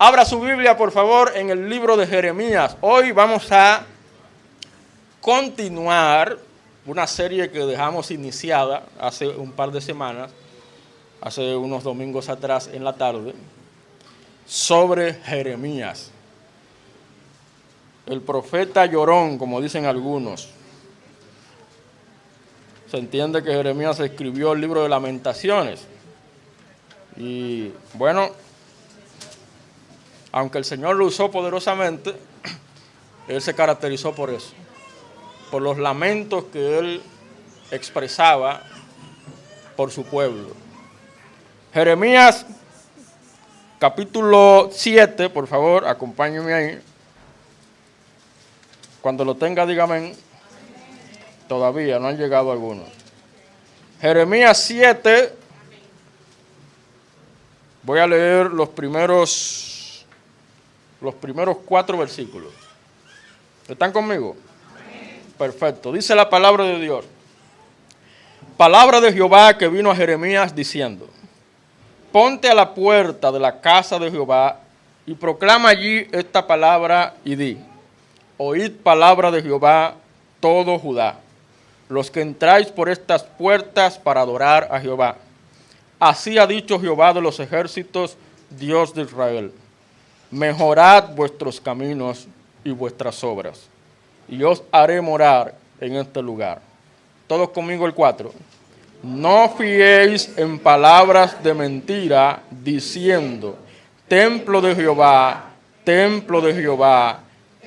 Abra su Biblia, por favor, en el libro de Jeremías. Hoy vamos a continuar una serie que dejamos iniciada hace un par de semanas, hace unos domingos atrás en la tarde, sobre Jeremías. El profeta llorón, como dicen algunos. Se entiende que Jeremías escribió el libro de Lamentaciones. Y bueno, aunque el Señor lo usó poderosamente, él se caracterizó por eso, por los lamentos que él expresaba por su pueblo. Jeremías, capítulo 7, por favor, acompáñenme ahí. Cuando lo tenga, dígame. Todavía no han llegado algunos. Jeremías 7, voy a leer los primeros 4 versículos. ¿Están conmigo? Perfecto. Dice la palabra de Dios. Palabra de Jehová que vino a Jeremías diciendo: ponte a la puerta de la casa de Jehová y proclama allí esta palabra y di: oíd palabra de Jehová todo Judá, los que entráis por estas puertas para adorar a Jehová. Así ha dicho Jehová de los ejércitos, Dios de Israel: mejorad vuestros caminos y vuestras obras, y os haré morar en este lugar. Todos conmigo el 4. No fiéis en palabras de mentira, diciendo: templo de Jehová, templo de Jehová,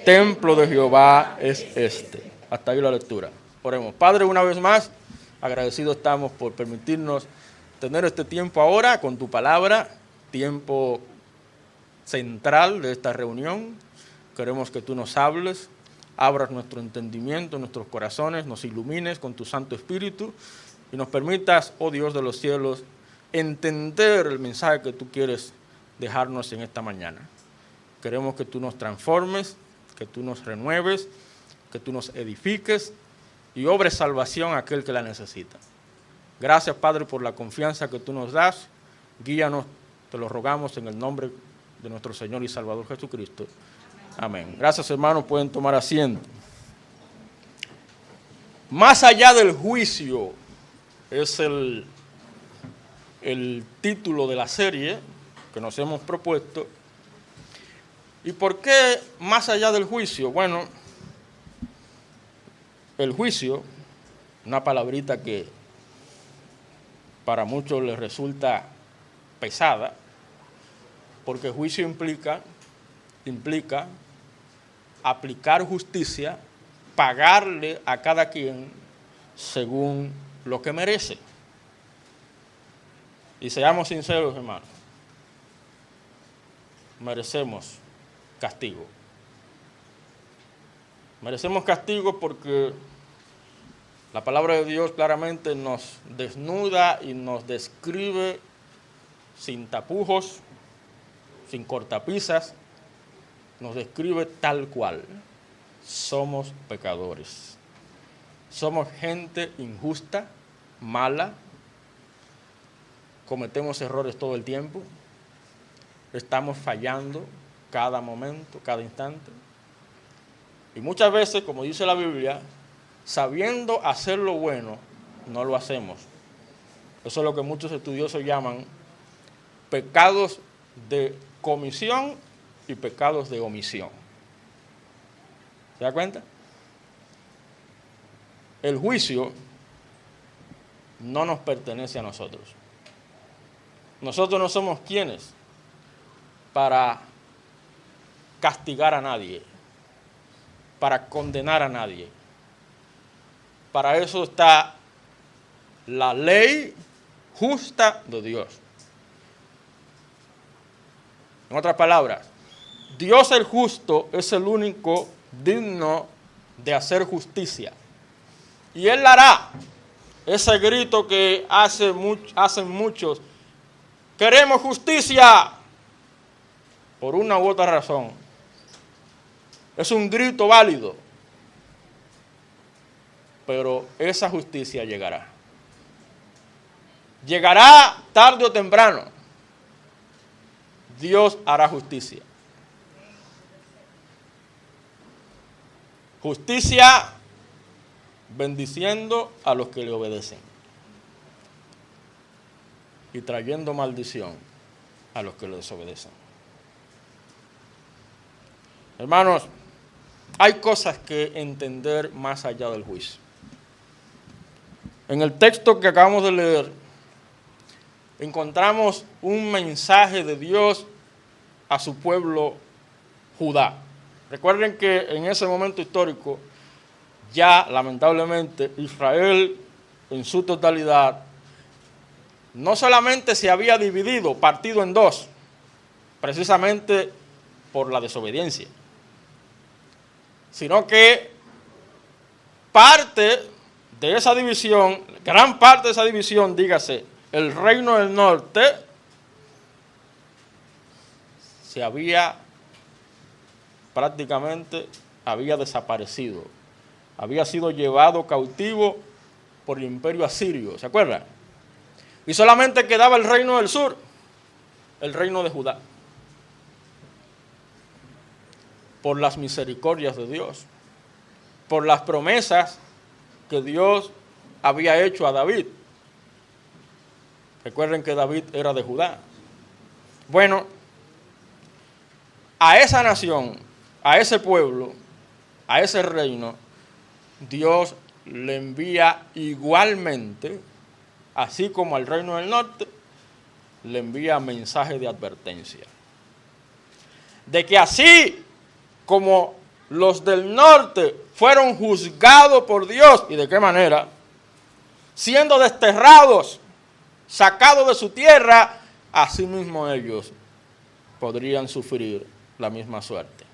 templo de Jehová es este. Hasta ahí la lectura. Oremos. Padre, una vez más, agradecidos estamos por permitirnos tener este tiempo ahora con tu palabra, tiempo central de esta reunión. Queremos que tú nos hables, abras nuestro entendimiento, nuestros corazones, nos ilumines con tu Santo Espíritu y nos permitas, oh Dios de los cielos, entender el mensaje que tú quieres dejarnos en esta mañana. Queremos que tú nos transformes, que tú nos renueves, que tú nos edifiques y obres salvación a aquel que la necesita. Gracias, Padre, por la confianza que tú nos das. Guíanos, te lo rogamos en el nombre de nuestro Señor y Salvador Jesucristo. Amén. Gracias, hermanos. Pueden tomar asiento. Más allá del juicio es el título de la serie que nos hemos propuesto. ¿Y por qué más allá del juicio? Bueno, el juicio, una palabrita que para muchos les resulta pesada, porque juicio implica aplicar justicia, pagarle a cada quien según lo que merece. Y seamos sinceros, hermanos, merecemos castigo. Merecemos castigo porque la palabra de Dios claramente nos desnuda y nos describe sin tapujos, sin cortapisas, nos describe tal cual. Somos pecadores. Somos gente injusta, mala, cometemos errores todo el tiempo, estamos fallando cada momento, cada instante. Y muchas veces, como dice la Biblia, sabiendo hacer lo bueno, no lo hacemos. Eso es lo que muchos estudiosos llaman pecados de comisión y pecados de omisión. ¿Se da cuenta? El juicio no nos pertenece a nosotros. Nosotros no somos quienes para castigar a nadie, para condenar a nadie. Para eso está la ley justa de Dios. En otras palabras, Dios el justo es el único digno de hacer justicia. Y Él hará ese grito que hacen muchos: queremos justicia, por una u otra razón. Es un grito válido, pero esa justicia llegará. Llegará tarde o temprano. Dios hará justicia. Justicia bendiciendo a los que le obedecen y trayendo maldición a los que le desobedecen. Hermanos, hay cosas que entender más allá del juicio. En el texto que acabamos de leer, encontramos un mensaje de Dios a su pueblo Judá. Recuerden que en ese momento histórico, ya lamentablemente Israel en su totalidad no solamente se había dividido, partido en dos, precisamente por la desobediencia, sino que parte de esa división, gran parte de esa división, dígase, el reino del norte, se había prácticamente desaparecido, había sido llevado cautivo por el imperio asirio, ¿se acuerdan? Y solamente quedaba el reino del sur, el reino de Judá. Por las misericordias de Dios, por las promesas que Dios había hecho a David. Recuerden que David era de Judá. Bueno, a esa nación, a ese pueblo, a ese reino, Dios le envía igualmente, así como al reino del norte, le envía mensaje de advertencia. De que así como los del norte fueron juzgados por Dios, ¿y de qué manera? Siendo desterrados, sacados de su tierra, así mismo ellos podrían sufrir la misma suerte.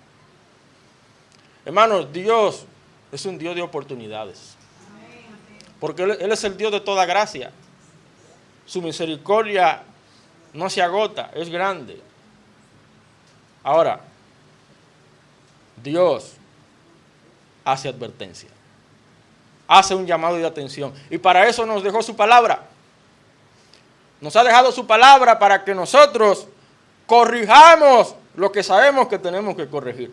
Hermanos, Dios es un Dios de oportunidades, porque Él es el Dios de toda gracia. Su misericordia no se agota, es grande. Ahora, Dios hace advertencia, hace un llamado de atención, y para eso nos dejó su palabra. Nos ha dejado su palabra para que nosotros corrijamos lo que sabemos que tenemos que corregir.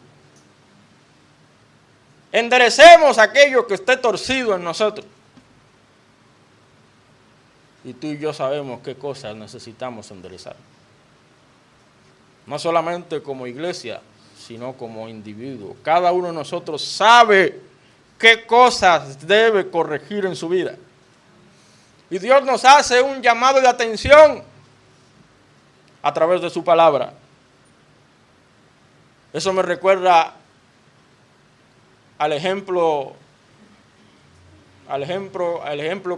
Enderecemos aquello que esté torcido en nosotros. Y tú y yo sabemos qué cosas necesitamos enderezar. No solamente como iglesia, sino como individuo. Cada uno de nosotros sabe qué cosas debe corregir en su vida. Y Dios nos hace un llamado de atención a través de su palabra. Eso me recuerda al ejemplo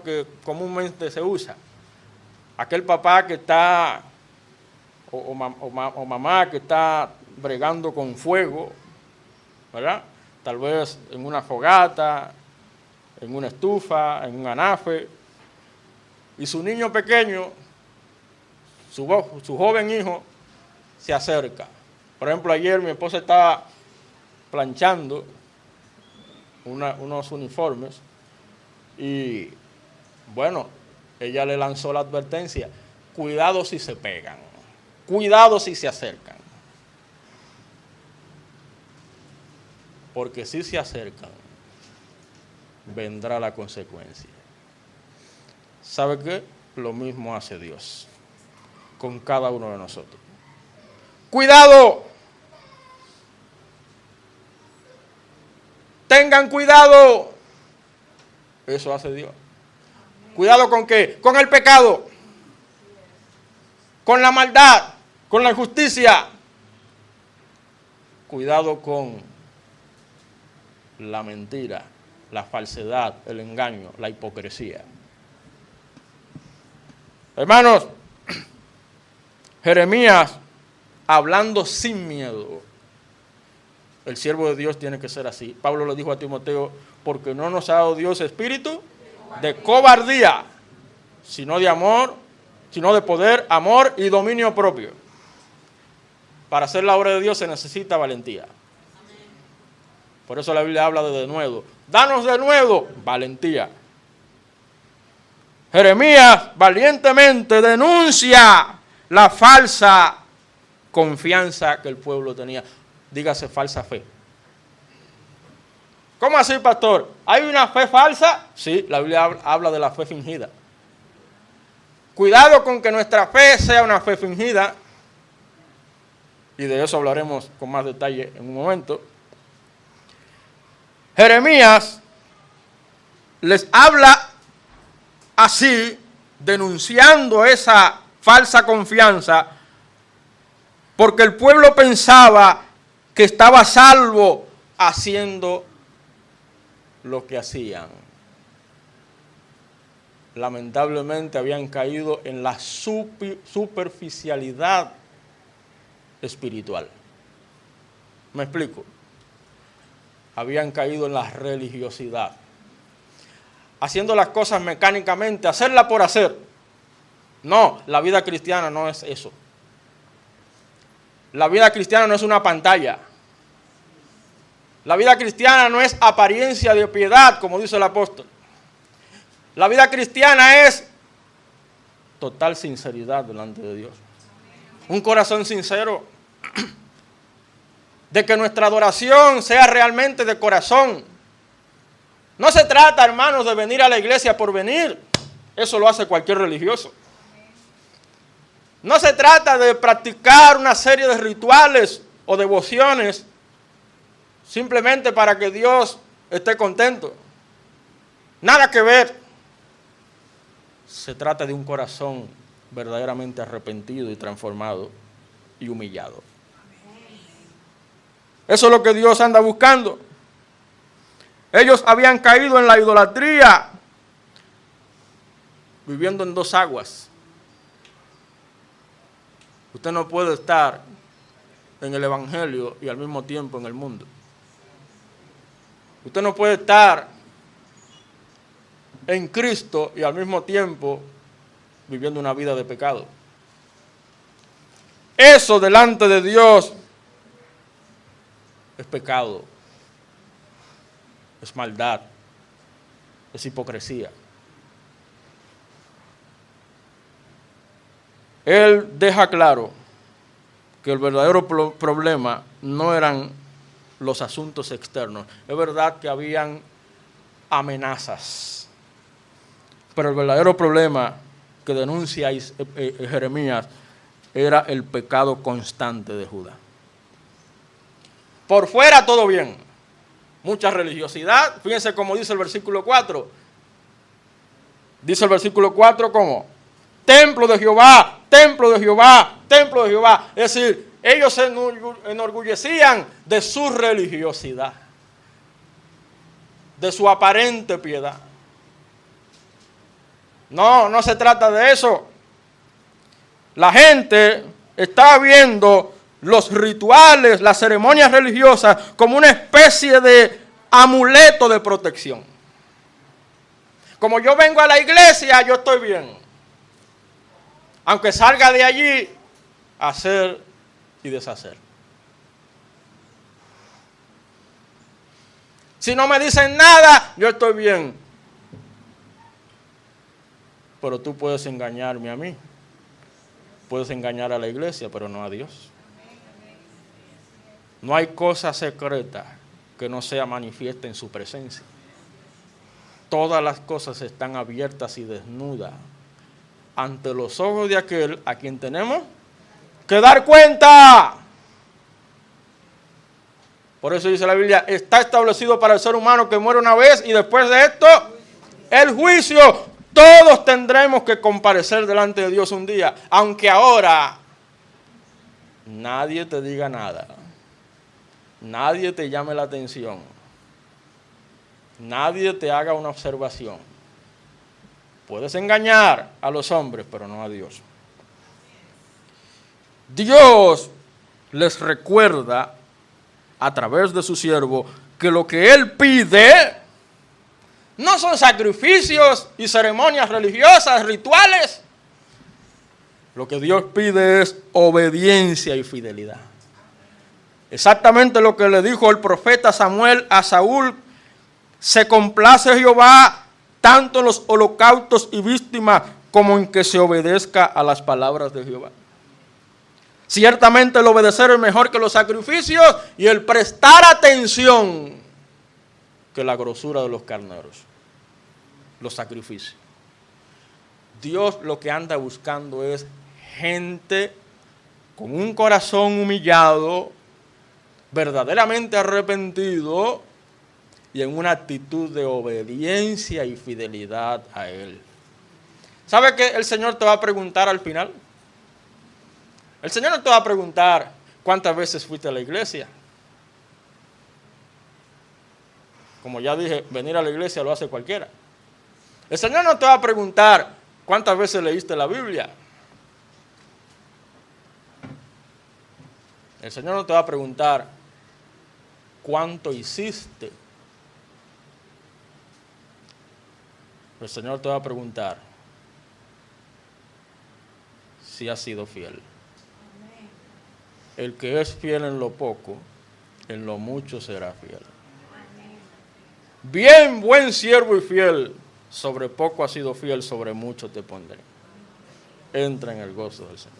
que comúnmente se usa. Aquel papá que está, o mamá que está bregando con fuego, ¿verdad? Tal vez en una fogata, en una estufa, en un anafe, y su niño pequeño, su joven hijo, se acerca. Por ejemplo, ayer mi esposa estaba planchando unos uniformes y, bueno, ella le lanzó la advertencia: cuidado si se pegan, cuidado si se acercan. Porque si se acercan, vendrá la consecuencia. ¿Sabe qué? Lo mismo hace Dios con cada uno de nosotros. ¡Cuidado! ¡Tengan cuidado! Eso hace Dios. ¿Cuidado con qué? Con el pecado, con la maldad, con la injusticia. Cuidado con la mentira, la falsedad, el engaño, la hipocresía. Hermanos, Jeremías, hablando sin miedo. El siervo de Dios tiene que ser así. Pablo le dijo a Timoteo: porque no nos ha dado Dios espíritu de cobardía, sino de amor, sino de poder, amor y dominio propio. Para hacer la obra de Dios se necesita valentía. Por eso la Biblia habla de denuedo. Danos denuedo, valentía. Jeremías valientemente denuncia la falsa confianza que el pueblo tenía. Dígase falsa fe. ¿Cómo así, pastor? ¿Hay una fe falsa? Sí, la Biblia habla de la fe fingida. Cuidado con que nuestra fe sea una fe fingida. Y de eso hablaremos con más detalle en un momento. Jeremías les habla así, denunciando esa falsa confianza, porque el pueblo pensaba que estaba a salvo haciendo lo que hacían. Lamentablemente habían caído en la superficialidad espiritual. ¿Me explico? Habían caído en la religiosidad, haciendo las cosas mecánicamente, hacerla por hacer. No, la vida cristiana no es eso. La vida cristiana no es una pantalla. La vida cristiana no es apariencia de piedad, como dice el apóstol. La vida cristiana es total sinceridad delante de Dios. Un corazón sincero. De que nuestra adoración sea realmente de corazón. No se trata, hermanos, de venir a la iglesia por venir. Eso lo hace cualquier religioso. No se trata de practicar una serie de rituales o devociones simplemente para que Dios esté contento. Nada que ver. Se trata de un corazón verdaderamente arrepentido y transformado y humillado. Eso es lo que Dios anda buscando. Ellos habían caído en la idolatría, viviendo en dos aguas. Usted no puede estar en el Evangelio y al mismo tiempo en el mundo. Usted no puede estar en Cristo y al mismo tiempo viviendo una vida de pecado. Eso delante de Dios es pecado, es maldad, es hipocresía. Él deja claro que el verdadero problema no eran los asuntos externos. Es verdad que habían amenazas, pero el verdadero problema que denuncia Jeremías era el pecado constante de Judá. Por fuera todo bien, mucha religiosidad. Fíjense cómo dice el versículo 4. Dice el versículo 4 ¿cómo? Templo de Jehová, templo de Jehová, templo de Jehová. Es decir, ellos se enorgullecían de su religiosidad, de su aparente piedad. No, no se trata de eso. La gente está viendo los rituales, las ceremonias religiosas como una especie de amuleto de protección. Como yo vengo a la iglesia, yo estoy bien. Aunque salga de allí a hacer y deshacer. Si no me dicen nada, yo estoy bien. Pero tú puedes engañarme a mí. Puedes engañar a la iglesia, pero no a Dios. No hay cosa secreta que no sea manifiesta en su presencia. Todas las cosas están abiertas y desnudas ante los ojos de aquel a quien tenemos que dar cuenta. Por eso dice la Biblia, está establecido para el ser humano que muere una vez y después de esto, el juicio. Todos tendremos que comparecer delante de Dios un día, aunque ahora nadie te diga nada, nadie te llame la atención, nadie te haga una observación. Puedes engañar a los hombres, pero no a Dios. Dios les recuerda a través de su siervo que lo que Él pide no son sacrificios y ceremonias religiosas, rituales. Lo que Dios pide es obediencia y fidelidad. Exactamente lo que le dijo el profeta Samuel a Saúl. Se complace Jehová tanto en los holocaustos y víctimas como en que se obedezca a las palabras de Jehová. Ciertamente el obedecer es mejor que los sacrificios y el prestar atención que la grosura de los carneros, los sacrificios. Dios lo que anda buscando es gente con un corazón humillado, verdaderamente arrepentido y en una actitud de obediencia y fidelidad a Él. ¿Sabe qué el Señor te va a preguntar al final? El Señor no te va a preguntar cuántas veces fuiste a la iglesia. Como ya dije, venir a la iglesia lo hace cualquiera. El Señor no te va a preguntar cuántas veces leíste la Biblia. El Señor no te va a preguntar cuánto hiciste. El Señor te va a preguntar si has sido fiel. El que es fiel en lo poco, en lo mucho será fiel. Bien, buen siervo y fiel, sobre poco has sido fiel, sobre mucho te pondré. Entra en el gozo del Señor.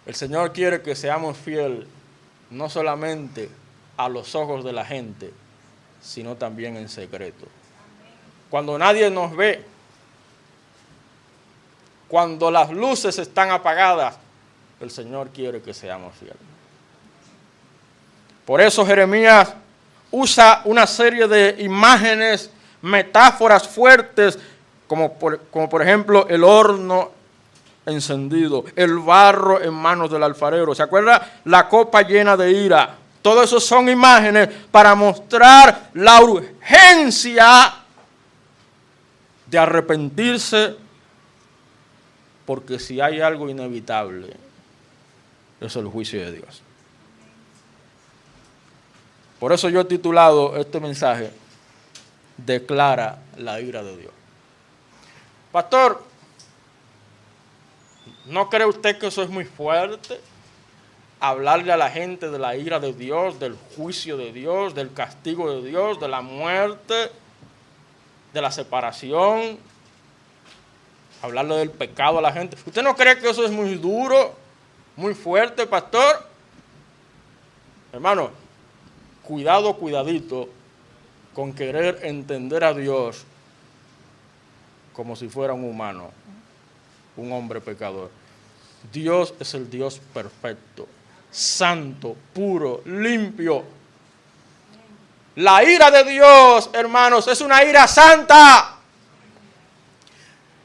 El Señor quiere que seamos fieles, no solamente a los ojos de la gente, sino también en secreto. Cuando nadie nos ve, cuando las luces están apagadas, el Señor quiere que seamos fieles. Por eso Jeremías usa una serie de imágenes, metáforas fuertes, como por ejemplo el horno encendido, el barro en manos del alfarero. ¿Se acuerda? La copa llena de ira. Todo eso son imágenes para mostrar la urgencia de arrepentirse, porque si hay algo inevitable, es el juicio de Dios. Por eso yo he titulado este mensaje, Declara la ira de Dios. Pastor, ¿no cree usted que eso es muy fuerte? Hablarle a la gente de la ira de Dios, del juicio de Dios, del castigo de Dios, de la muerte, de la separación. Hablarle del pecado a la gente. ¿Usted no cree que eso es muy duro, muy fuerte, pastor? Hermano, cuidado, cuidadito con querer entender a Dios como si fuera un humano, un hombre pecador. Dios es el Dios perfecto, santo, puro, limpio. La ira de Dios, hermanos, es una ira santa.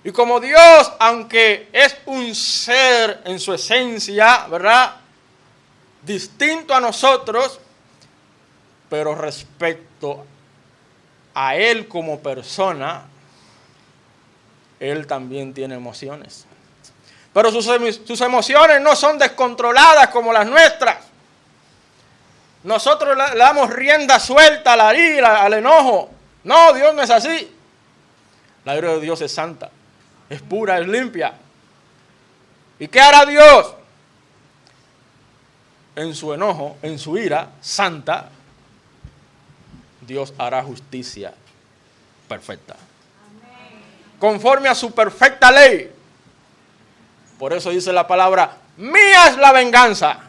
Y como Dios, aunque es un ser en su esencia, ¿verdad?, distinto a nosotros, pero respecto a Él como persona, Él también tiene emociones. Pero sus emociones no son descontroladas como las nuestras. Nosotros le damos rienda suelta a la ira, al enojo. No, Dios no es así. La ira de Dios es santa, es pura, es limpia. ¿Y qué hará Dios? En su enojo, en su ira santa, Dios hará justicia perfecta. Conforme a su perfecta ley. Por eso dice la palabra, mía es la venganza.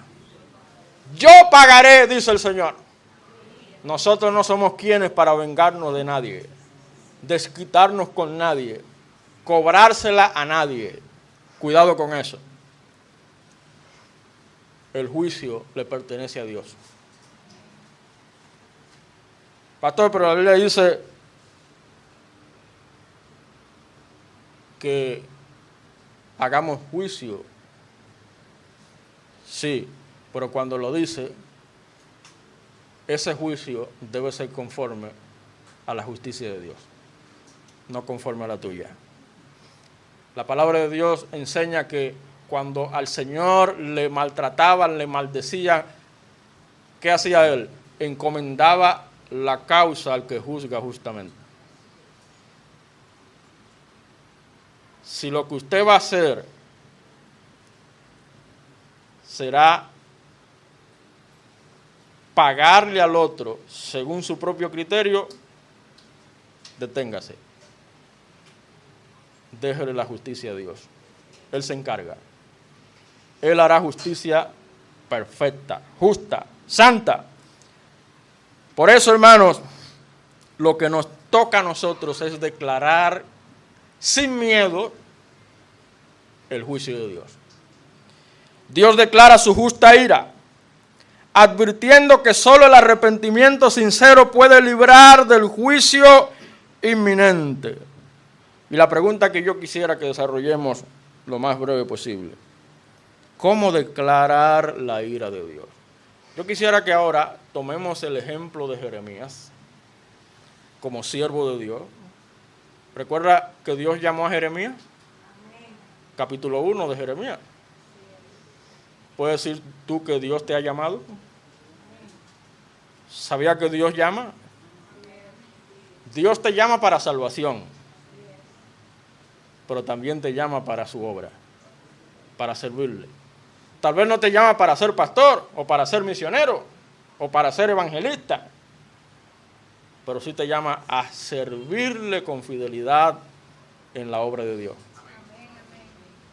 Yo pagaré, dice el Señor. Nosotros no somos quienes para vengarnos de nadie, desquitarnos con nadie, cobrársela a nadie. Cuidado con eso. El juicio le pertenece a Dios. Pastor, pero la Biblia dice que hagamos juicio. Sí, pero cuando lo dice, ese juicio debe ser conforme a la justicia de Dios, no conforme a la tuya. La palabra de Dios enseña que cuando al Señor le maltrataban, le maldecían, ¿qué hacía Él? Encomendaba la causa al que juzga justamente. Si lo que usted va a hacer será pagarle al otro según su propio criterio, deténgase. Déjele la justicia a Dios. Él se encarga. Él hará justicia perfecta, justa, santa. Por eso, hermanos, lo que nos toca a nosotros es declarar sin miedo el juicio de Dios. Dios declara su justa ira, advirtiendo que solo el arrepentimiento sincero puede librar del juicio inminente. Y la pregunta que yo quisiera que desarrollemos lo más breve posible: ¿cómo declarar la ira de Dios? Yo quisiera que ahora tomemos el ejemplo de Jeremías como siervo de Dios. ¿Recuerda que Dios llamó a Jeremías? Capítulo 1 de Jeremías. ¿Puedes decir tú que Dios te ha llamado? ¿Sabía que Dios llama? Dios te llama para salvación, pero también te llama para su obra, para servirle. Tal vez no te llama para ser pastor, o para ser misionero, o para ser evangelista, pero sí te llama a servirle con fidelidad en la obra de Dios.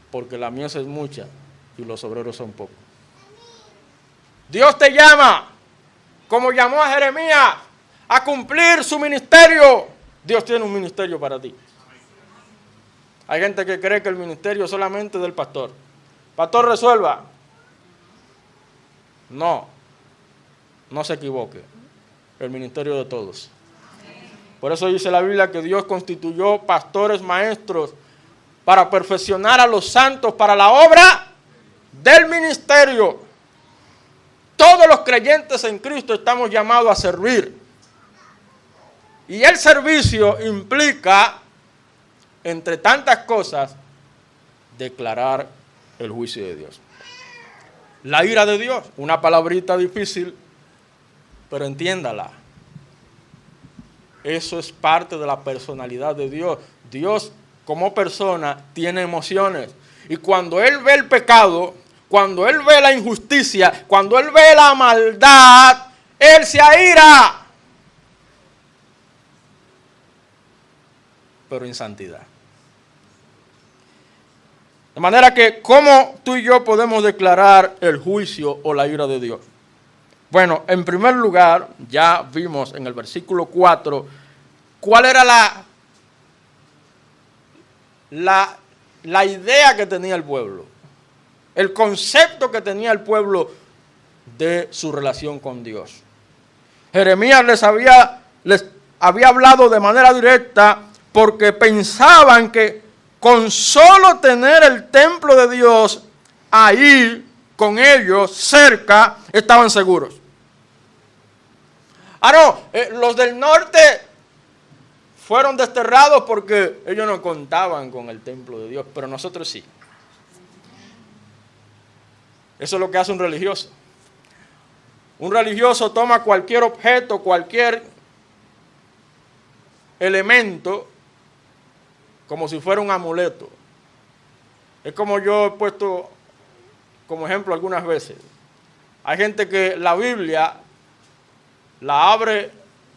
Porque la mies es mucha y los obreros son pocos. Dios te llama, como llamó a Jeremías, a cumplir su ministerio. Dios tiene un ministerio para ti. Hay gente que cree que el ministerio es solamente del pastor. Pastor, resuelva. No se equivoque. El ministerio de todos. Por eso dice la Biblia que Dios constituyó pastores maestros para perfeccionar a los santos para la obra del ministerio. Todos los creyentes en Cristo estamos llamados a servir. Y el servicio implica, entre tantas cosas, declarar el juicio de Dios. La ira de Dios, una palabrita difícil, pero entiéndala. Eso es parte de la personalidad de Dios. Dios, como persona, tiene emociones. Y cuando Él ve el pecado, cuando Él ve la injusticia, cuando Él ve la maldad, Él se aira. Pero en santidad. De manera que, ¿cómo tú y yo podemos declarar el juicio o la ira de Dios? Bueno, en primer lugar, ya vimos en el versículo 4 cuál era la idea que tenía el pueblo, el concepto que tenía el pueblo de su relación con Dios. Jeremías les había hablado de manera directa porque pensaban que con solo tener el templo de Dios ahí con ellos cerca estaban seguros. Los del norte fueron desterrados porque ellos no contaban con el templo de Dios, pero nosotros sí. Eso es lo que hace un religioso. Un religioso toma cualquier objeto, cualquier elemento, como si fuera un amuleto. Es como yo he puesto como ejemplo algunas veces. Hay gente que la Biblia la abre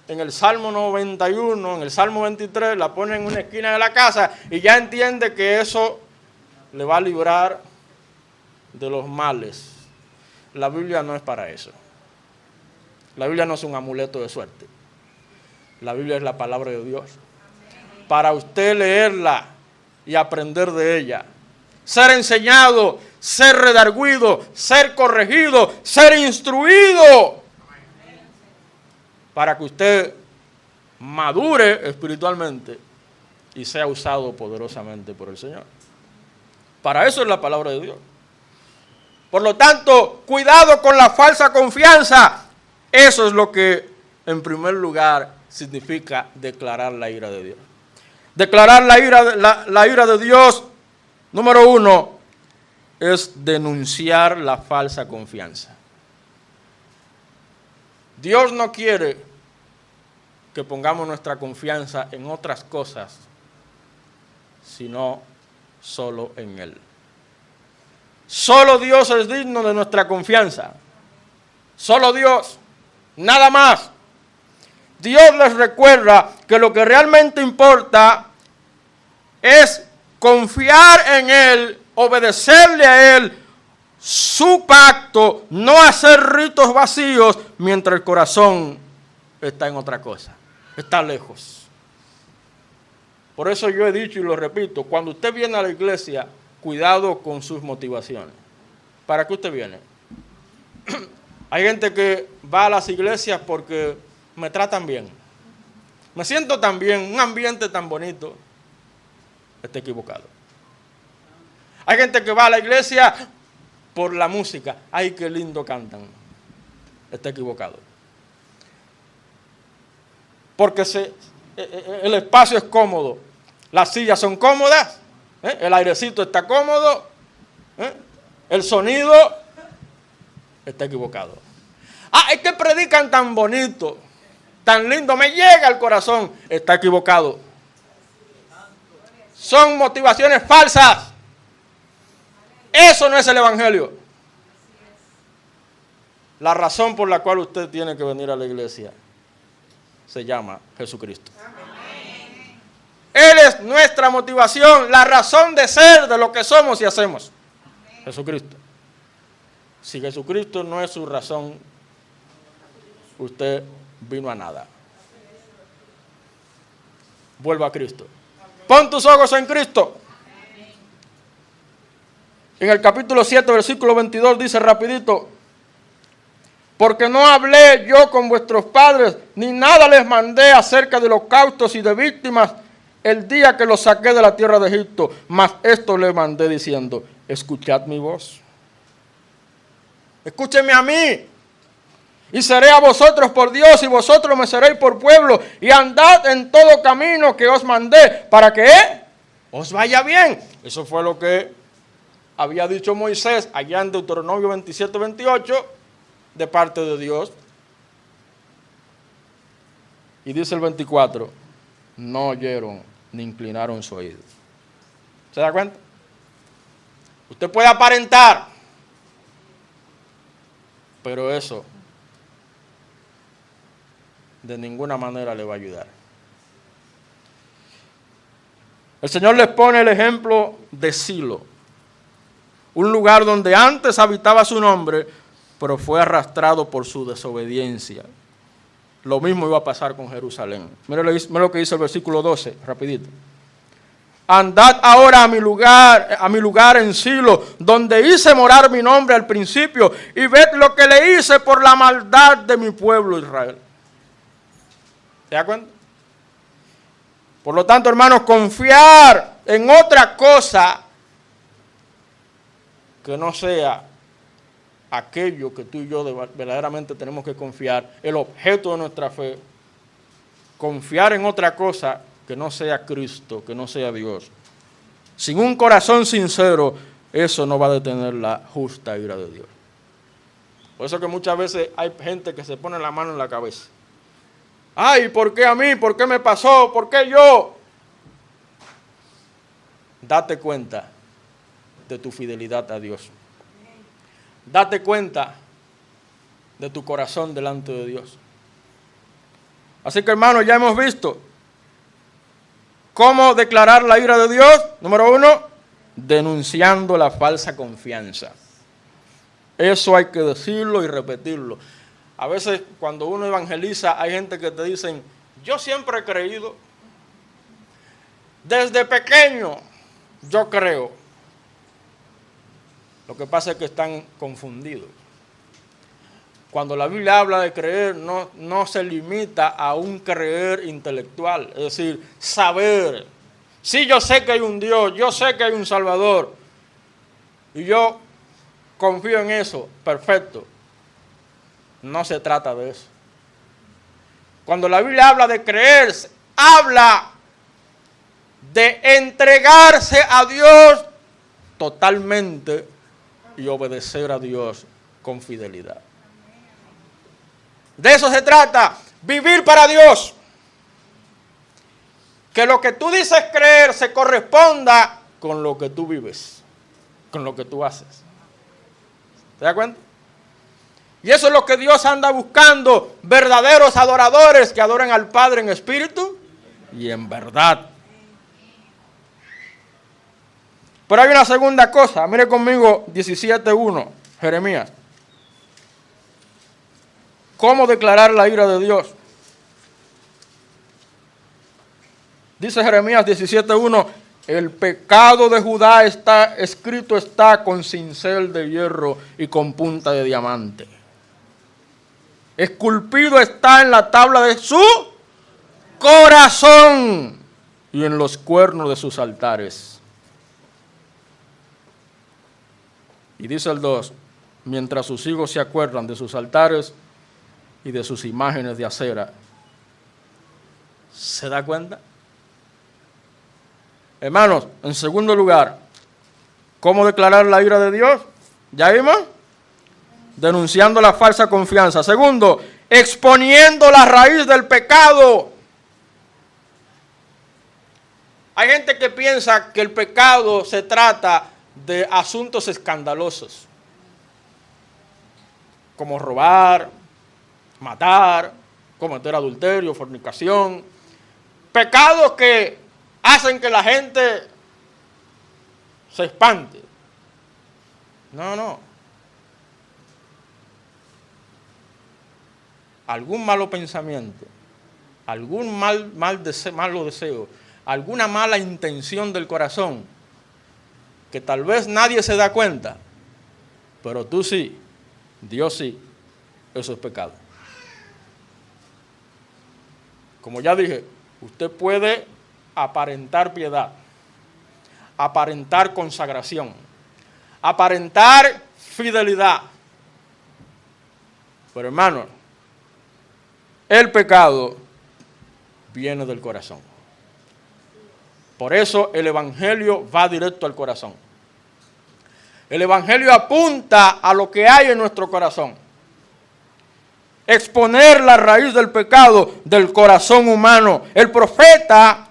en el Salmo 91, en el Salmo 23, la pone en una esquina de la casa y ya entiende que eso le va a librar de los males. La Biblia no es para eso. La Biblia no es un amuleto de suerte. La Biblia es la palabra de Dios. Para usted leerla y aprender de ella, ser enseñado, ser redarguido, ser corregido, ser instruido, para que usted madure espiritualmente y sea usado poderosamente por el Señor. Para eso es la palabra de Dios. Por lo tanto, cuidado con la falsa confianza. Eso es lo que, en primer lugar, significa declarar la ira de Dios. Declarar la ira de Dios, número uno, es denunciar la falsa confianza. Dios no quiere que pongamos nuestra confianza en otras cosas, sino solo en Él. Solo Dios es digno de nuestra confianza. Solo Dios, nada más. Dios les recuerda que lo que realmente importa es confiar en Él, obedecerle a Él, su pacto, no hacer ritos vacíos mientras el corazón está en otra cosa, está lejos. Por eso yo he dicho y lo repito, cuando usted viene a la iglesia, cuidado con sus motivaciones. ¿Para qué usted viene? Hay gente que va a las iglesias porque me tratan bien. Me siento tan bien, un ambiente tan bonito. Está equivocado. Hay gente que va a la iglesia por la música. ¡Ay, qué lindo cantan! Está equivocado. Porque el espacio es cómodo. Las sillas son cómodas. El airecito está cómodo. El sonido está equivocado. Es que predican tan bonito, tan lindo, me llega al corazón. Está equivocado. Son motivaciones falsas. Eso no es el evangelio. La razón por la cual usted tiene que venir a la iglesia se llama Jesucristo. Él es nuestra motivación, la razón de ser de lo que somos y hacemos. Jesucristo. Si Jesucristo no es su razón, usted vino a nada. Vuelva a Cristo. Pon tus ojos en Cristo. En el capítulo 7, versículo 22 dice rapidito: porque no hablé yo con vuestros padres, ni nada les mandé acerca de holocaustos y de víctimas el día que los saqué de la tierra de Egipto, mas esto les mandé diciendo: escuchad mi voz. Escúchenme a mí, y seré a vosotros por Dios, y vosotros me seréis por pueblo, y andad en todo camino que os mandé, para que os vaya bien. Eso fue lo que había dicho Moisés allá en Deuteronomio 27, 28, de parte de Dios. Y dice el 24, no oyeron ni inclinaron su oído. ¿Se da cuenta? Usted puede aparentar, pero eso de ninguna manera le va a ayudar. El Señor les pone el ejemplo de Silo, un lugar donde antes habitaba su nombre, pero fue arrastrado por su desobediencia. Lo mismo iba a pasar con Jerusalén. Mira lo que dice el versículo 12, rapidito. Andad ahora a mi lugar en Silo, donde hice morar mi nombre al principio, y ved lo que le hice por la maldad de mi pueblo Israel. ¿Se da cuenta? Por lo tanto, hermanos, confiar en otra cosa que no sea aquello que tú y yo verdaderamente tenemos que confiar, el objeto de nuestra fe, confiar en otra cosa que no sea Cristo, que no sea Dios. Sin un corazón sincero, eso no va a detener la justa ira de Dios. Por eso que muchas veces hay gente que se pone la mano en la cabeza. Ay, ¿por qué a mí? ¿Por qué me pasó? ¿Por qué yo? Date cuenta de tu fidelidad a Dios. Date cuenta de tu corazón delante de Dios. Así que, hermanos, ya hemos visto cómo declarar la ira de Dios. Número 1, denunciando la falsa confianza. Eso hay que decirlo y repetirlo. A veces cuando uno evangeliza hay gente que te dicen, yo siempre he creído, desde pequeño yo creo. Lo que pasa es que están confundidos. Cuando la Biblia habla de creer, no se limita a un creer intelectual, es decir, saber. Sí, yo sé que hay un Dios, yo sé que hay un Salvador, y yo confío en eso, perfecto. No se trata de eso. Cuando la Biblia habla de creer, habla de entregarse a Dios totalmente y obedecer a Dios con fidelidad. De eso se trata, vivir para Dios. Que lo que tú dices creer se corresponda con lo que tú vives, con lo que tú haces. ¿Te das cuenta? Y eso es lo que Dios anda buscando, verdaderos adoradores que adoren al Padre en espíritu y en verdad. Pero hay una segunda cosa, mire conmigo 17:1, Jeremías. ¿Cómo declarar la ira de Dios? Dice Jeremías 17:1, el pecado de Judá está con cincel de hierro y con punta de diamante. Esculpido está en la tabla de su corazón y en los cuernos de sus altares. Y dice el 2, mientras sus hijos se acuerdan de sus altares y de sus imágenes de acera. ¿Se da cuenta? Hermanos, en segundo lugar, ¿cómo declarar la ira de Dios? ¿Ya vimos? Denunciando la falsa confianza. Segundo, exponiendo la raíz del pecado. Hay gente que piensa que el pecado se trata de asuntos escandalosos, como robar, matar, cometer adulterio, fornicación, pecados que hacen que la gente se espante. No. Algún malo pensamiento, algún malo deseo, alguna mala intención del corazón, que tal vez nadie se da cuenta, pero tú sí, Dios sí, eso es pecado. Como ya dije, usted puede aparentar piedad, aparentar consagración, aparentar fidelidad, pero hermano, el pecado viene del corazón. Por eso el Evangelio va directo al corazón. El Evangelio apunta a lo que hay en nuestro corazón. Exponer la raíz del pecado del corazón humano. El profeta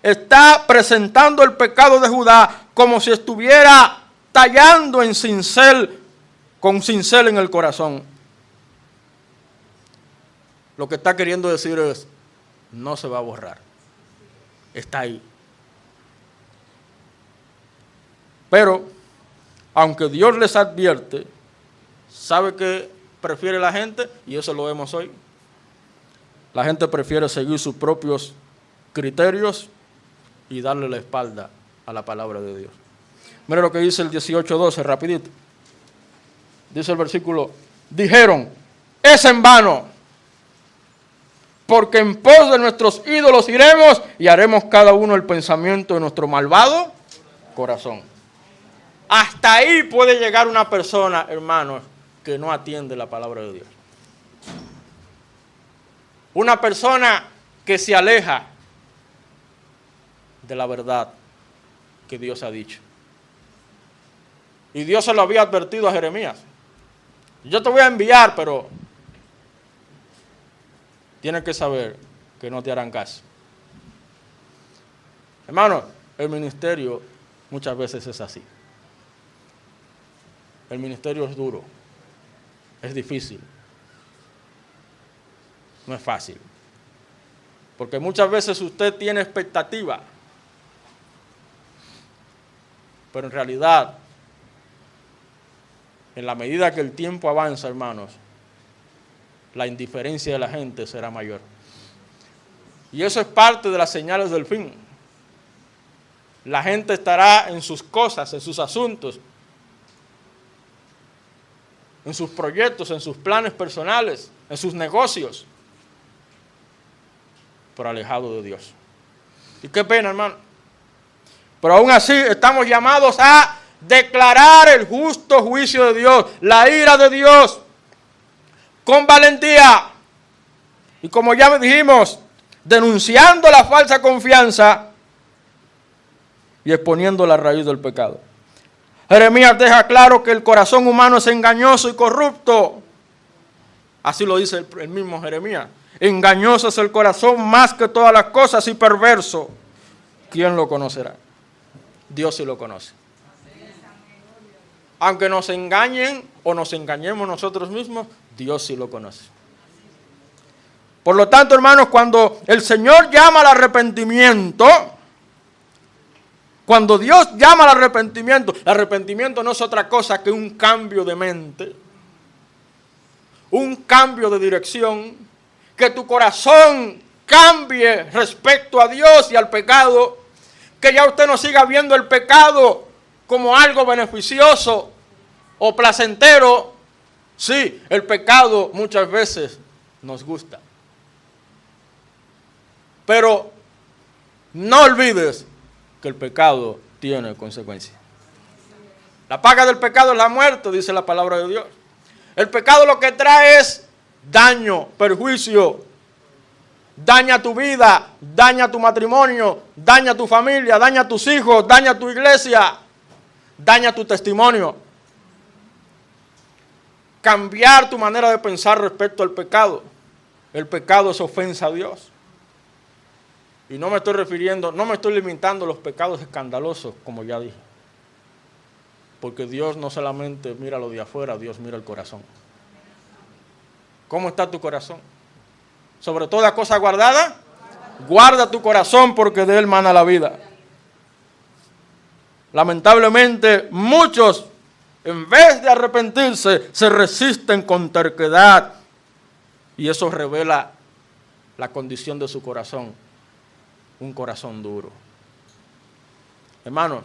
está presentando el pecado de Judá como si estuviera tallando en cincel, con cincel en el corazón. Lo que está queriendo decir es, no se va a borrar. Está ahí. Pero, aunque Dios les advierte, ¿sabe qué prefiere la gente? Y eso lo vemos hoy. La gente prefiere seguir sus propios criterios y darle la espalda a la palabra de Dios. Mire lo que dice el 18:12, rapidito. Dice el versículo, dijeron, es en vano, porque en pos de nuestros ídolos iremos y haremos cada uno el pensamiento de nuestro malvado corazón. Hasta ahí puede llegar una persona, hermanos, que no atiende la palabra de Dios. Una persona que se aleja de la verdad que Dios ha dicho. Y Dios se lo había advertido a Jeremías. Yo te voy a enviar, pero tienes que saber que no te harán caso. Hermano, el ministerio muchas veces es así. El ministerio es duro, es difícil, no es fácil. Porque muchas veces usted tiene expectativa, pero en realidad, en la medida que el tiempo avanza, hermanos, la indiferencia de la gente será mayor. Y eso es parte de las señales del fin. La gente estará en sus cosas, en sus asuntos, en sus proyectos, en sus planes personales, en sus negocios, pero alejado de Dios. Y qué pena, hermano. Pero aún así estamos llamados a declarar el justo juicio de Dios, la ira de Dios, con valentía. Y como ya dijimos, denunciando la falsa confianza y exponiendo la raíz del pecado. Jeremías deja claro que el corazón humano es engañoso y corrupto. Así lo dice el mismo Jeremías. Engañoso es el corazón más que todas las cosas y perverso. ¿Quién lo conocerá? Dios sí lo conoce. Aunque nos engañen o nos engañemos nosotros mismos, Dios sí lo conoce. Por lo tanto, hermanos, cuando el Señor llama al arrepentimiento, cuando Dios llama al arrepentimiento no es otra cosa que un cambio de mente, un cambio de dirección, que tu corazón cambie respecto a Dios y al pecado, que ya usted no siga viendo el pecado como algo beneficioso o placentero. Sí, el pecado muchas veces nos gusta. Pero no olvides que el pecado tiene consecuencias. La paga del pecado es la muerte, dice la palabra de Dios. El pecado lo que trae es daño, perjuicio. Daña tu vida, daña tu matrimonio, daña tu familia, daña tus hijos, daña tu iglesia, daña tu testimonio. Cambiar tu manera de pensar respecto al pecado. El pecado es ofensa a Dios. Y no me estoy limitando a los pecados escandalosos, como ya dije. Porque Dios no solamente mira lo de afuera, Dios mira el corazón. ¿Cómo está tu corazón? Sobre toda cosa guardada, guarda tu corazón porque de él mana la vida. Lamentablemente, muchos, en vez de arrepentirse, se resisten con terquedad. Y eso revela la condición de su corazón. Un corazón duro. Hermanos,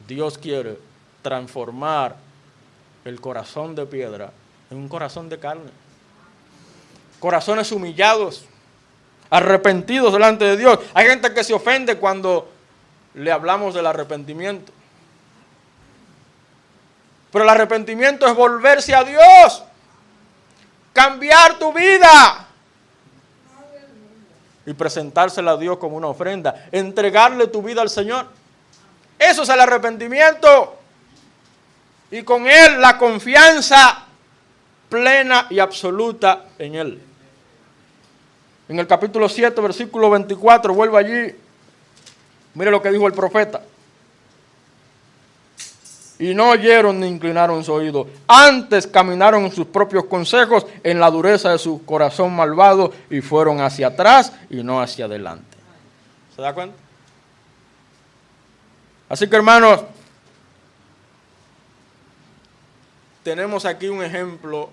Dios quiere transformar el corazón de piedra en un corazón de carne. Corazones humillados, arrepentidos delante de Dios. Hay gente que se ofende cuando le hablamos del arrepentimiento. Pero el arrepentimiento es volverse a Dios, cambiar tu vida y presentársela a Dios como una ofrenda, entregarle tu vida al Señor. Eso es el arrepentimiento. Y con Él la confianza plena y absoluta en Él. En el capítulo 7, versículo 24, vuelvo allí. Mire lo que dijo el profeta. Y no oyeron ni inclinaron su oído. Antes caminaron en sus propios consejos, en la dureza de su corazón malvado, y fueron hacia atrás y no hacia adelante. ¿Se da cuenta? Así que, hermanos, tenemos aquí un ejemplo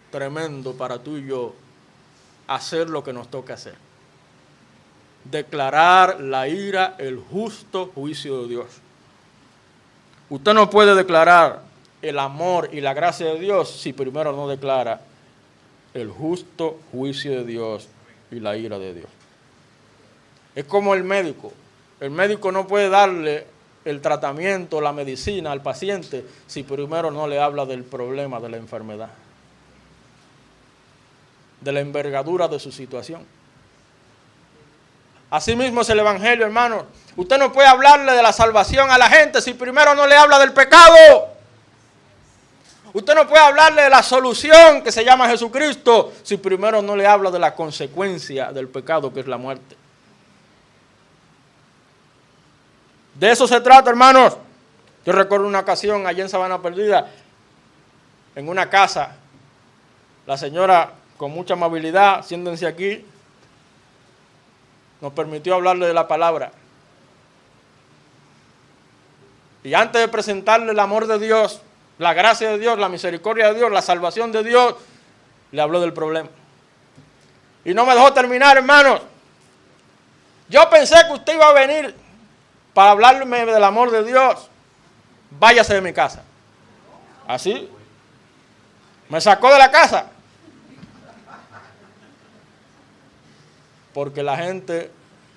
tremendo para tú y yo hacer lo que nos toca hacer. Declarar la ira, el justo juicio de Dios. Usted no puede declarar el amor y la gracia de Dios si primero no declara el justo juicio de Dios y la ira de Dios. Es como el médico. El médico no puede darle el tratamiento, la medicina al paciente si primero no le habla del problema de la enfermedad, de la envergadura de su situación. Asimismo es el evangelio, hermano. Usted no puede hablarle de la salvación a la gente si primero no le habla del pecado. Usted no puede hablarle de la solución que se llama Jesucristo si primero no le habla de la consecuencia del pecado, que es la muerte. De eso se trata, hermanos. Yo recuerdo una ocasión allá en Sabana Perdida, en una casa, la señora con mucha amabilidad, siéntense aquí, nos permitió hablarle de la palabra. Y antes de presentarle el amor de Dios, la gracia de Dios, la misericordia de Dios, la salvación de Dios, le habló del problema. Y no me dejó terminar, hermanos. Yo pensé que usted iba a venir para hablarme del amor de Dios. Váyase de mi casa. Así. Me sacó de la casa. Porque la gente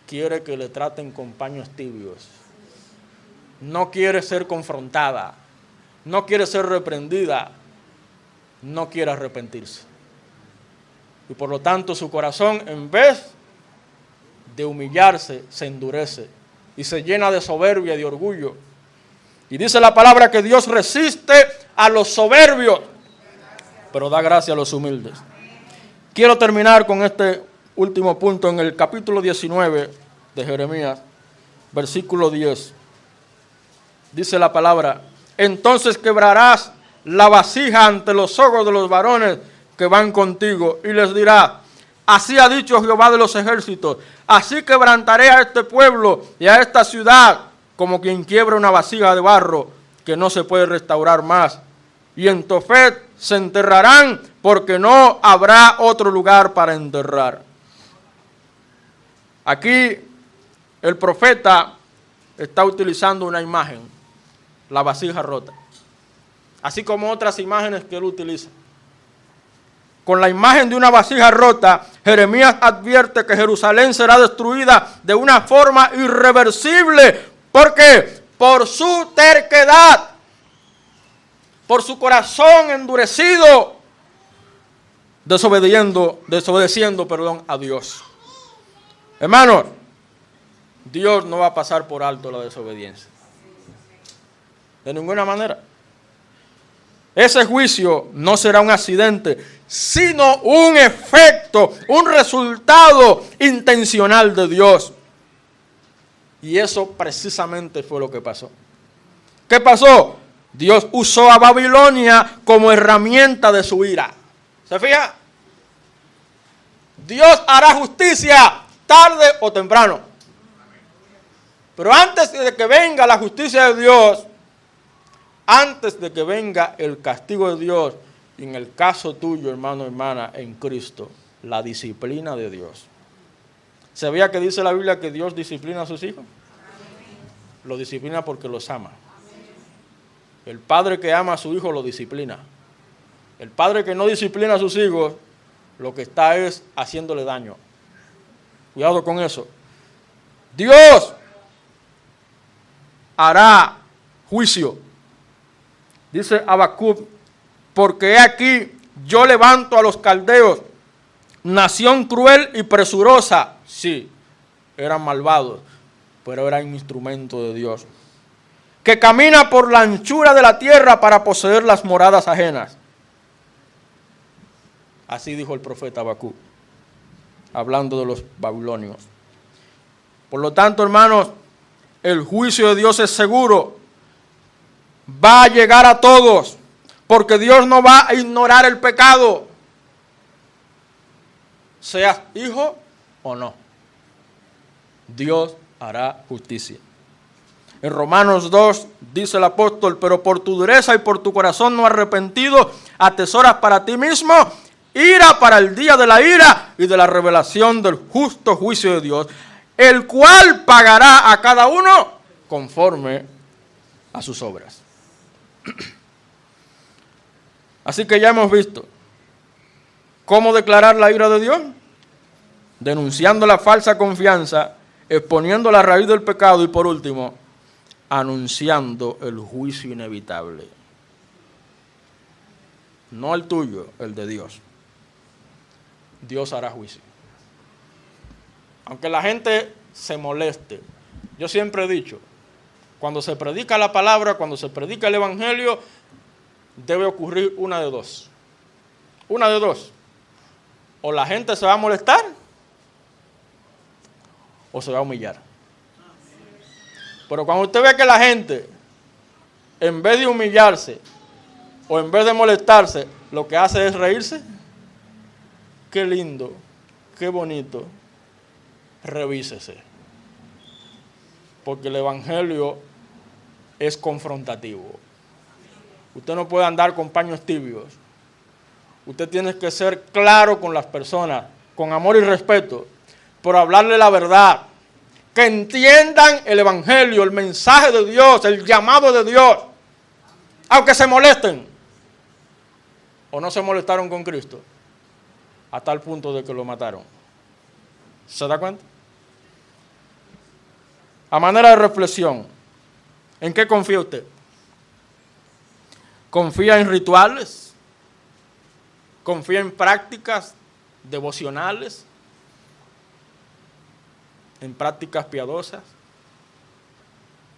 quiere que le traten con paños tibios. No quiere ser confrontada. No quiere ser reprendida. No quiere arrepentirse. Y por lo tanto su corazón, en vez de humillarse, se endurece y se llena de soberbia y de orgullo. Y dice la palabra que Dios resiste a los soberbios, pero da gracia a los humildes. Quiero terminar con este último punto en el capítulo 19 de Jeremías, versículo 10. Dice la palabra: entonces quebrarás la vasija ante los ojos de los varones que van contigo y les dirás: así ha dicho Jehová de los ejércitos, así quebrantaré a este pueblo y a esta ciudad como quien quiebra una vasija de barro que no se puede restaurar más. Y en Tofet se enterrarán porque no habrá otro lugar para enterrar. Aquí el profeta está utilizando una imagen, la vasija rota, así como otras imágenes que él utiliza. Con la imagen de una vasija rota, Jeremías advierte que Jerusalén será destruida de una forma irreversible. ¿Por qué? Por su terquedad, por su corazón endurecido, desobedeciendo, a Dios. Hermanos, Dios no va a pasar por alto la desobediencia. De ninguna manera. Ese juicio no será un accidente, sino un efecto, un resultado intencional de Dios. Y eso precisamente fue lo que pasó. ¿Qué pasó? Dios usó a Babilonia como herramienta de su ira. ¿Se fija? Dios hará justicia tarde o temprano. Pero antes de que venga la justicia de Dios, antes de que venga el castigo de Dios, y en el caso tuyo, hermano, hermana, en Cristo, la disciplina de Dios. ¿Sabía que dice la Biblia que Dios disciplina a sus hijos? Lo disciplina porque los ama. El padre que ama a su hijo lo disciplina. El padre que no disciplina a sus hijos, lo que está es haciéndole daño. Cuidado con eso. Dios hará juicio. Dice Habacuc, porque he aquí, yo levanto a los caldeos, nación cruel y presurosa. Sí, eran malvados, pero eran instrumento de Dios. Que camina por la anchura de la tierra para poseer las moradas ajenas. Así dijo el profeta Habacuc, hablando de los babilonios. Por lo tanto, hermanos, el juicio de Dios es seguro. Va a llegar a todos, porque Dios no va a ignorar el pecado, seas hijo o no. Dios hará justicia. En Romanos 2 dice el apóstol, pero por tu dureza y por tu corazón no arrepentido, atesoras para ti mismo ira para el día de la ira y de la revelación del justo juicio de Dios, el cual pagará a cada uno conforme a sus obras. Así que ya hemos visto cómo declarar la ira de Dios, denunciando la falsa confianza, exponiendo la raíz del pecado y por último, anunciando el juicio inevitable. No el tuyo, el de Dios. Dios hará juicio. Aunque la gente se moleste, yo siempre he dicho, cuando se predica la palabra, cuando se predica el evangelio, debe ocurrir una de dos. Una de dos. O la gente se va a molestar, o se va a humillar. Pero cuando usted ve que la gente, en vez de humillarse, o en vez de molestarse, lo que hace es reírse, qué lindo, qué bonito, revísese. Porque el evangelio es confrontativo. Usted no puede andar con paños tibios. Usted tiene que ser claro con las personas, con amor y respeto, por hablarle la verdad. Que entiendan el evangelio, el mensaje de Dios, el llamado de Dios. Aunque se molesten. O no se molestaron con Cristo. A tal punto de que lo mataron. ¿Se da cuenta? A manera de reflexión, ¿en qué confía usted? ¿Confía en rituales? ¿Confía en prácticas devocionales? ¿En prácticas piadosas?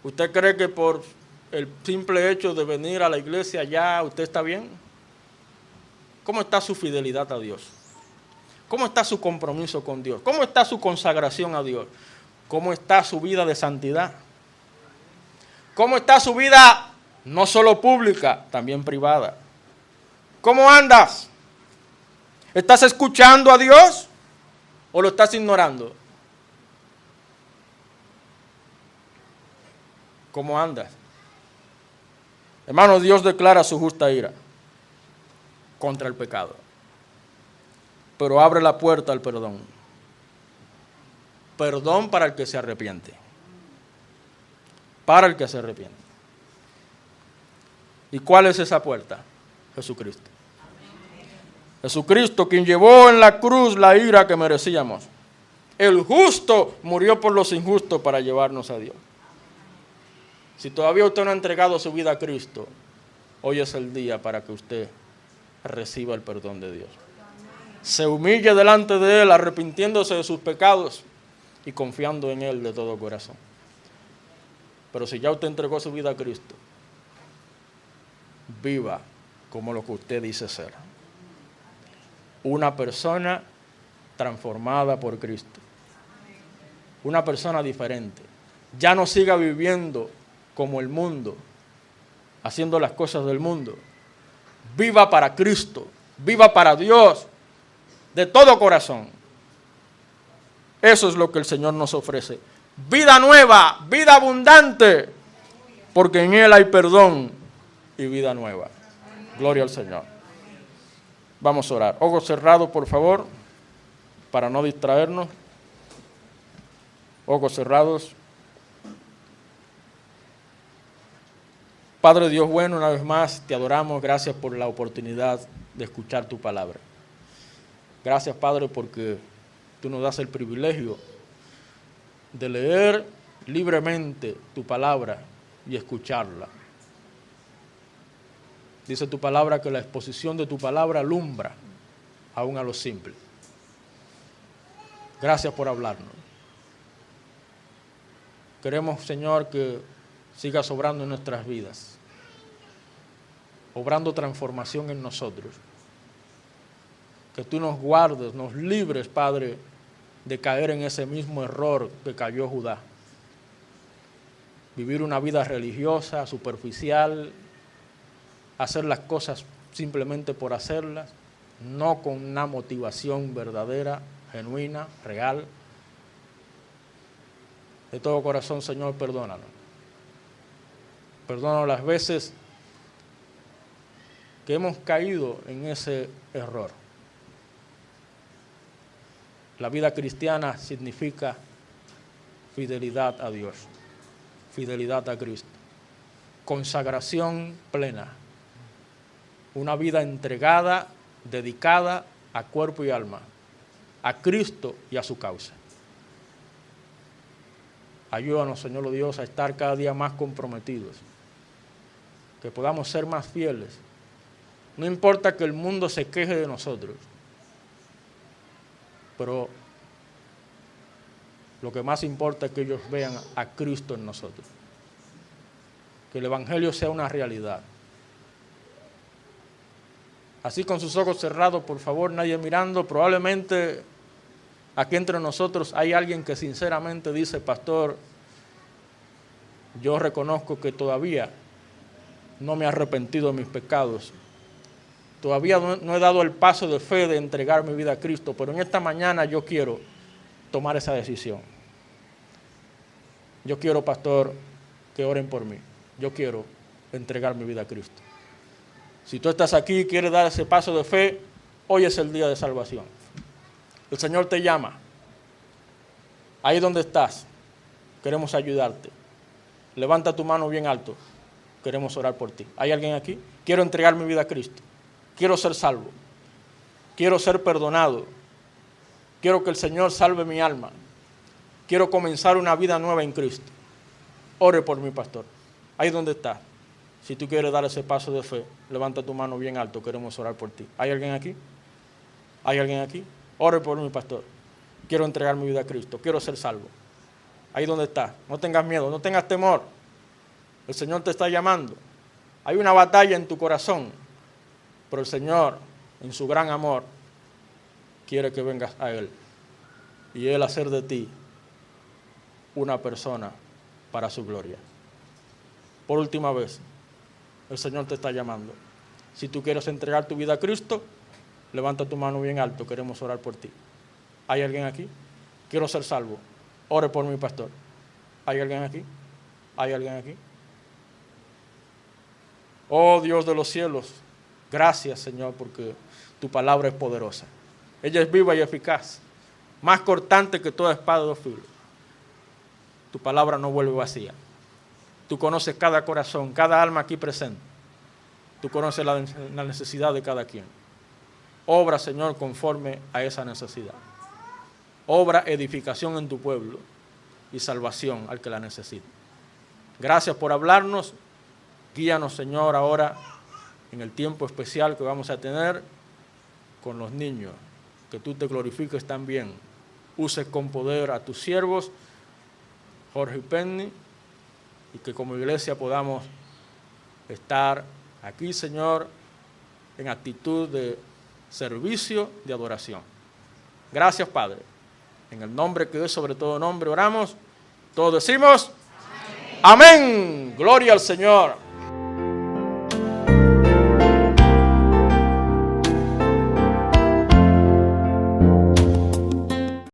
¿Usted cree que por el simple hecho de venir a la iglesia ya usted está bien? ¿Cómo está su fidelidad a Dios? ¿Cómo está su compromiso con Dios? ¿Cómo está su consagración a Dios? ¿Cómo está su vida de santidad? ¿Cómo está su vida no solo pública, también privada? ¿Cómo andas? ¿Estás escuchando a Dios o lo estás ignorando? ¿Cómo andas? Hermano, Dios declara su justa ira contra el pecado, pero abre la puerta al perdón. perdón para el que se arrepiente. Para el que se arrepiente. ¿Y cuál es esa puerta? Jesucristo. Jesucristo, quien llevó en la cruz la ira que merecíamos. El justo murió por los injustos para llevarnos a Dios. Si todavía usted no ha entregado su vida a Cristo, hoy es el día para que usted reciba el perdón de Dios. Se humille delante de Él, arrepintiéndose de sus pecados y confiando en Él de todo corazón. Pero si ya usted entregó su vida a Cristo, viva como lo que usted dice ser. Una persona transformada por Cristo. Una persona diferente. Ya no siga viviendo como el mundo, haciendo las cosas del mundo. Viva para Cristo, viva para Dios, de todo corazón. Eso es lo que el Señor nos ofrece. Vida nueva, vida abundante, porque en Él hay perdón y vida nueva. Gloria al Señor. Vamos a orar. Ojos cerrados, por favor, para no distraernos. Ojos cerrados. Padre Dios bueno, una vez más te adoramos. Gracias por la oportunidad de escuchar tu palabra. Gracias, Padre, porque tú nos das el privilegio de leer libremente tu palabra y escucharla. Dice tu palabra que la exposición de tu palabra alumbra aún a los simples. Gracias por hablarnos. Queremos, Señor, que sigas obrando en nuestras vidas, obrando transformación en nosotros. Que tú nos guardes, nos libres, Padre, de caer en ese mismo error que cayó Judá. Vivir una vida religiosa, superficial, hacer las cosas simplemente por hacerlas, no con una motivación verdadera, genuina, real. De todo corazón, Señor, perdónanos. Perdónanos las veces que hemos caído en ese error. La vida cristiana significa fidelidad a Dios, fidelidad a Cristo, consagración plena, una vida entregada, dedicada a cuerpo y alma, a Cristo y a su causa. Ayúdanos, Señor Dios, a estar cada día más comprometidos, que podamos ser más fieles. No importa que el mundo se queje de nosotros, pero lo que más importa es que ellos vean a Cristo en nosotros. Que el Evangelio sea una realidad. Así con sus ojos cerrados, por favor, nadie mirando. Probablemente aquí entre nosotros hay alguien que sinceramente dice: pastor, yo reconozco que todavía no me he arrepentido de mis pecados. Todavía no he dado el paso de fe de entregar mi vida a Cristo, pero en esta mañana yo quiero tomar esa decisión. Yo quiero, pastor, que oren por mí. Yo quiero entregar mi vida a Cristo. Si tú estás aquí y quieres dar ese paso de fe, hoy es el día de salvación. El Señor te llama. Ahí donde estás, queremos ayudarte. Levanta tu mano bien alto. Queremos orar por ti. ¿Hay alguien aquí? Quiero entregar mi vida a Cristo. Quiero ser salvo. Quiero ser perdonado. Quiero que el Señor salve mi alma. Quiero comenzar una vida nueva en Cristo. Ore por mi pastor. Ahí donde está. Si tú quieres dar ese paso de fe, levanta tu mano bien alto. Queremos orar por ti. ¿Hay alguien aquí? ¿Hay alguien aquí? Ore por mi pastor. Quiero entregar mi vida a Cristo. Quiero ser salvo. Ahí donde está. No tengas miedo. No tengas temor. El Señor te está llamando. Hay una batalla en tu corazón. Pero el Señor, en su gran amor, quiere que vengas a Él. Y Él hacer de ti una persona para su gloria. Por última vez, el Señor te está llamando. Si tú quieres entregar tu vida a Cristo, levanta tu mano bien alto. Queremos orar por ti. ¿Hay alguien aquí? Quiero ser salvo. Ore por mi pastor. ¿Hay alguien aquí? ¿Hay alguien aquí? Oh Dios de los cielos, gracias, Señor, porque tu palabra es poderosa. Ella es viva y eficaz, más cortante que toda espada de dos filos. tu palabra no vuelve vacía. Tú conoces cada corazón, cada alma aquí presente. Tú conoces la necesidad de cada quien. Obra, Señor, conforme a esa necesidad. Obra edificación en tu pueblo y salvación al que la necesite. Gracias por hablarnos. Guíanos, Señor, ahora en el tiempo especial que vamos a tener con los niños. Que tú te glorifiques también. Uses con poder a tus siervos, Jorge y Penny, y que como iglesia podamos estar aquí, Señor, en actitud de servicio, de adoración. Gracias, Padre. En el nombre que es sobre todo nombre oramos. Todos decimos amén. Amén. Gloria al Señor.